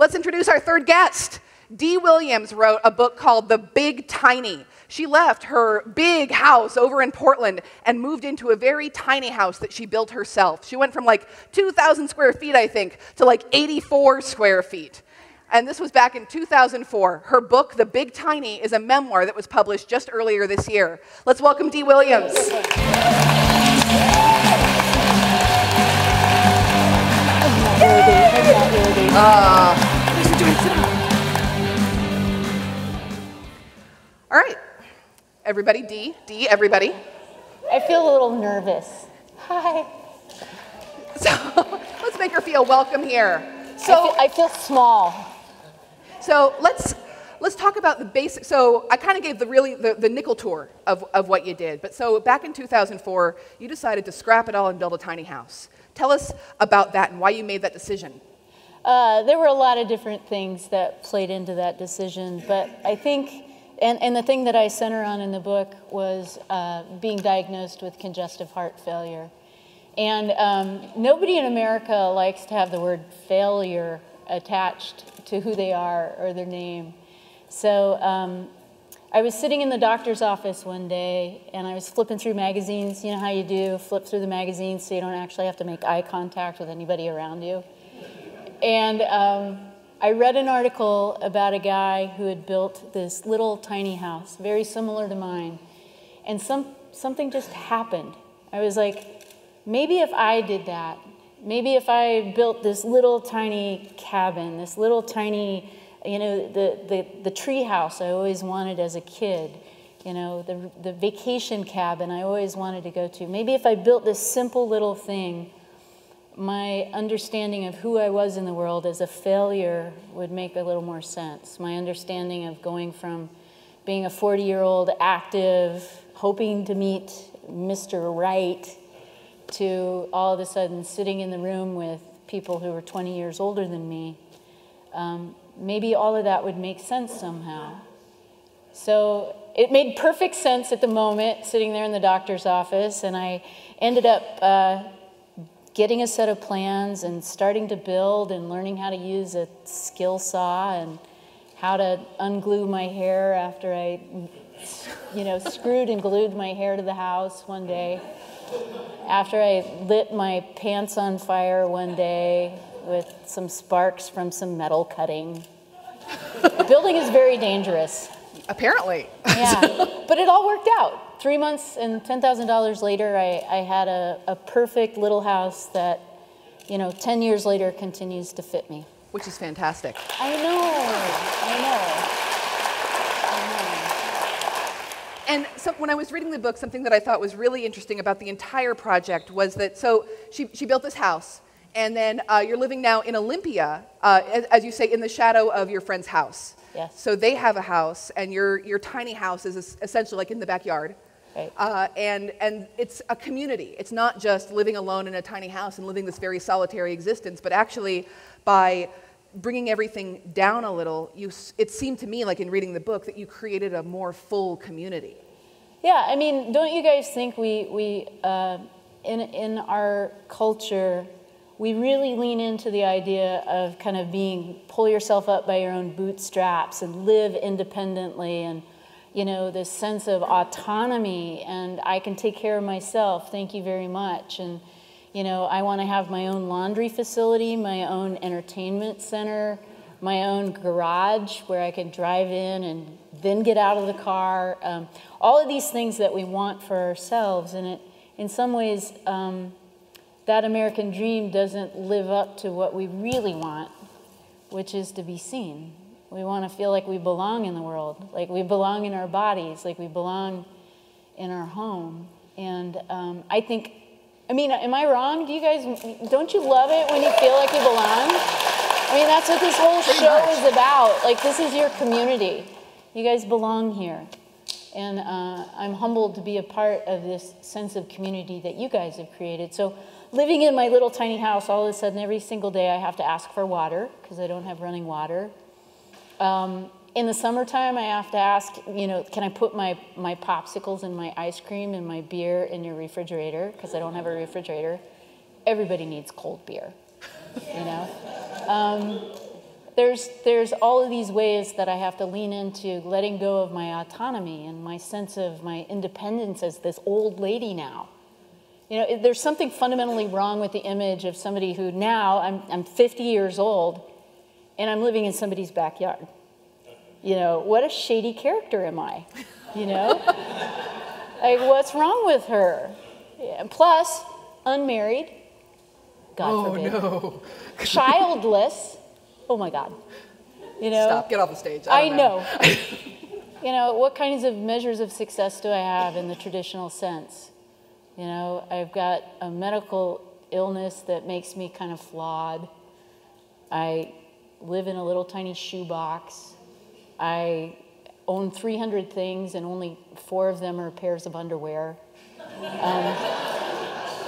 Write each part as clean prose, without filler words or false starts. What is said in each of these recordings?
let's introduce our third guest. Dee Williams wrote a book called The Big Tiny. She left her big house over in Portland and moved into a very tiny house that she built herself. She went from like 2,000 square feet, I think, to like 84 square feet. And this was back in 2004. Her book, The Big Tiny, is a memoir that was published just earlier this year. Let's welcome Dee Williams. All right. Everybody, Dee, everybody. I feel a little nervous. Hi. So let's make her feel welcome here. So I feel small. So let's talk about the basic. So I kind of gave the nickel tour of what you did. But so back in 2004, you decided to scrap it all and build a tiny house. Tell us about that and why you made that decision. There were a lot of different things that played into that decision, but I think. And the thing that I center on in the book was being diagnosed with congestive heart failure. And nobody in America likes to have the word failure attached to who they are or their name. So I was sitting in the doctor's office one day, and I was flipping through magazines. You know how you do, flip through the magazines so you don't actually have to make eye contact with anybody around you. And I read an article about a guy who had built this little tiny house, very similar to mine, and something just happened. I was like, maybe if I did that, maybe if I built this little tiny cabin, this little tiny, you know, the tree house I always wanted as a kid, you know, the vacation cabin I always wanted to go to. Maybe if I built this simple little thing, my understanding of who I was in the world as a failure would make a little more sense. My understanding of going from being a 40-year-old active, hoping to meet Mr. Right, to all of a sudden sitting in the room with people who were 20 years older than me, maybe all of that would make sense somehow. So it made perfect sense at the moment, sitting there in the doctor's office, and I ended up getting a set of plans and starting to build and learning how to use a skill saw and how to unglue my hair after I, you know, screwed and glued my hair to the house one day. After I lit my pants on fire one day with some sparks from some metal cutting. Building is very dangerous. Apparently. Yeah, but it all worked out. 3 months and $10,000 later, I had a perfect little house that, you know, 10 years later continues to fit me. Which is fantastic. I know. And so when I was reading the book, something that I thought was really interesting about the entire project was that, so she built this house, and then you're living now in Olympia, as you say, in the shadow of your friend's house. Yes. So they have a house, and your tiny house is essentially like in the backyard. Right. And it's a community. It's not just living alone in a tiny house and living this very solitary existence, but actually by bringing everything down a little, it seemed to me, like in reading the book, that you created a more full community. Yeah, I mean, don't you guys think we in our culture, we really lean into the idea of kind of pull yourself up by your own bootstraps and live independently, and, you know, this sense of autonomy, and I can take care of myself, thank you very much. And, you know, I want to have my own laundry facility, my own entertainment center, my own garage where I can drive in and then get out of the car. All of these things that we want for ourselves, and it, in some ways, that American dream doesn't live up to what we really want, which is to be seen. We want to feel like we belong in the world, like we belong in our bodies, like we belong in our home. And I think, I mean, am I wrong? Do you guys, don't you love it when you feel like you belong? I mean, that's what this whole show is about. Like, this is your community. You guys belong here. And I'm humbled to be a part of this sense of community that you guys have created. So living in my little tiny house, all of a sudden, every single day I have to ask for water because I don't have running water. In the summertime, I have to ask, you know, can I put my popsicles and my ice cream and my beer in your refrigerator? Because I don't have a refrigerator. Everybody needs cold beer, you know? there's all of these ways that I have to lean into letting go of my autonomy and my sense of my independence as this old lady now. You know, there's something fundamentally wrong with the image of somebody who now, I'm 50 years old, and I'm living in somebody's backyard. You know, what a shady character am I? You know? Like, what's wrong with her? Yeah, plus, unmarried, God forbid. No. Childless. Oh my God. You know? Stop, get off the stage. I know. You know, what kinds of measures of success do I have in the traditional sense? You know, I've got a medical illness that makes me kind of flawed. I live in a little tiny shoebox. I own 300 things and only 4 of them are pairs of underwear.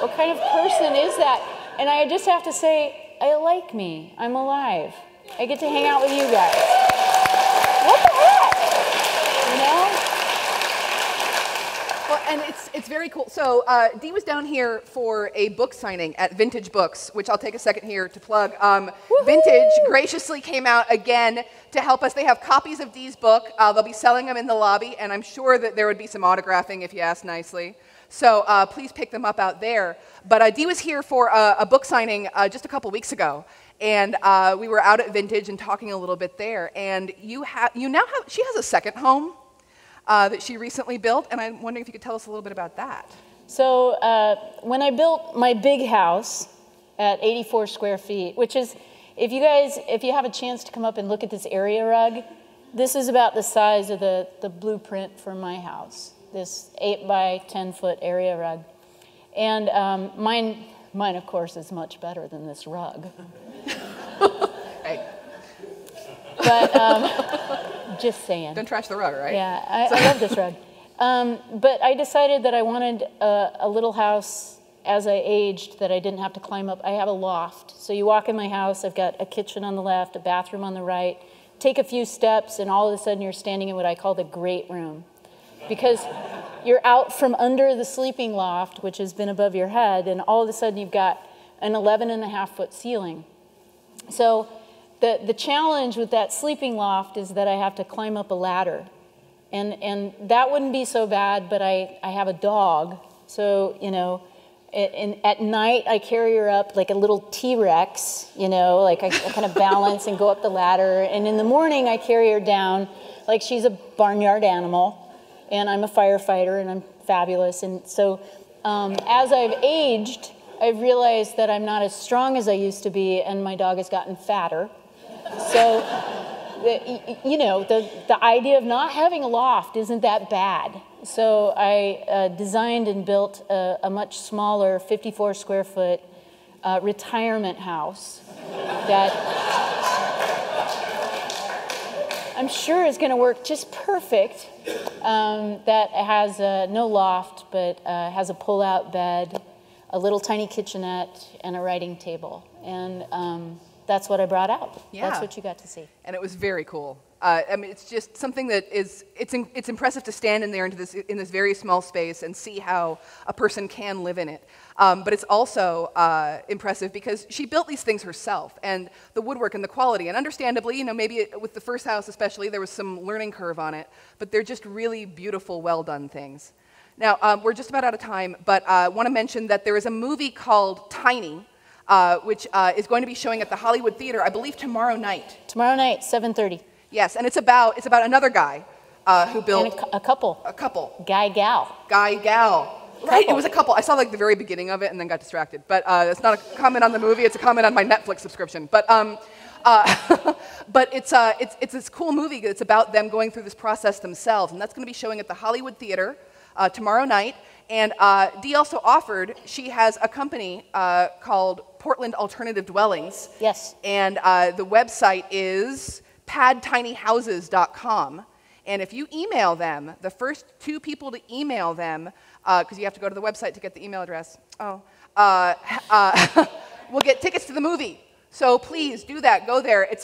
What kind of person is that? And I just have to say, I like me. I'm alive. I get to hang out with you guys. What the heck? You know? Well, and it's very cool. So Dee was down here for a book signing at Vintage Books, which I'll take a second here to plug. Vintage graciously came out again to help us. They have copies of Dee's book. They'll be selling them in the lobby, and I'm sure that there would be some autographing if you asked nicely. So please pick them up out there. But Dee was here for a book signing just a couple weeks ago, and we were out at Vintage and talking a little bit there. And she has a second home that she recently built, and I'm wondering if you could tell us a little bit about that. So when I built my big house at 84 square feet, which is, if you have a chance to come up and look at this area rug, this is about the size of the blueprint for my house, this 8 by 10 foot area rug. And mine, of course, is much better than this rug. Hey. But just saying. Don't trash the rug, right? Yeah, I love this rug. But I decided that I wanted a little house as I aged that I didn't have to climb up. I have a loft. So you walk in my house, I've got a kitchen on the left, a bathroom on the right. Take a few steps, and all of a sudden you're standing in what I call the great room. Because you're out from under the sleeping loft, which has been above your head, and all of a sudden you've got an 11.5-foot ceiling. So the challenge with that sleeping loft is that I have to climb up a ladder. And that wouldn't be so bad, but I have a dog. So, you know, at night I carry her up like a little T-Rex, you know, like I kind of balance and go up the ladder. And in the morning I carry her down like she's a barnyard animal. And I'm a firefighter, and I'm fabulous. And so as I've aged, I've realized that I'm not as strong as I used to be, and my dog has gotten fatter. So, the idea of not having a loft isn't that bad. So I designed and built a much smaller 54 square foot retirement house that I'm sure is going to work just perfect. That has no loft, but has a pull-out bed, a little tiny kitchenette, and a writing table. And that's what I brought out. Yeah. That's what you got to see. And it was very cool. I mean, it's just something that it's impressive to stand in there in this very small space and see how a person can live in it. But it's also impressive because she built these things herself, and the woodwork and the quality. And understandably, you know, maybe with the first house especially, there was some learning curve on it. But they're just really beautiful, well-done things. Now, we're just about out of time, but I want to mention that there is a movie called Tiny, which is going to be showing at the Hollywood Theater, I believe, tomorrow night. Tomorrow night, 7:30. Yes, and it's about another guy who built... And a couple. A couple. Guy, gal. Guy, gal. Right, it was a couple. I saw like the very beginning of it and then got distracted. But it's not a comment on the movie, it's a comment on my Netflix subscription. But but it's this cool movie that's about them going through this process themselves. And that's going to be showing at the Hollywood Theater tomorrow night. And Dee also offered, she has a company called Portland Alternative Dwellings. Yes. And the website is padtinyhouses.com. And if you email them, the first 2 people to email them, because you have to go to the website to get the email address, will get tickets to the movie. So please do that. Go there. It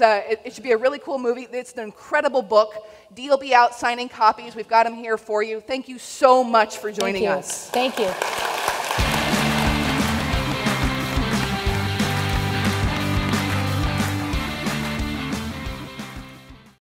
should be a really cool movie. It's an incredible book. Dee will be out signing copies. We've got them here for you. Thank you so much for joining us. Thank you.